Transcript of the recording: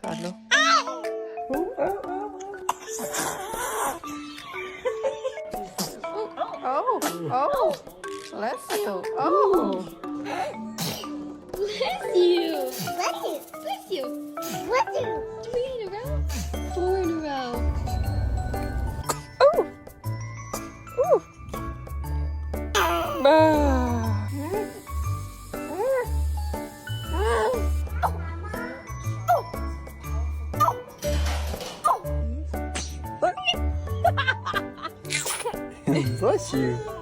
Salo. Oh, bless you. Oh. Bless you. Bless you. Bless you. Bless you. 3 in a row. 4 in a row. Oh. Ooh. Ah. Bless you.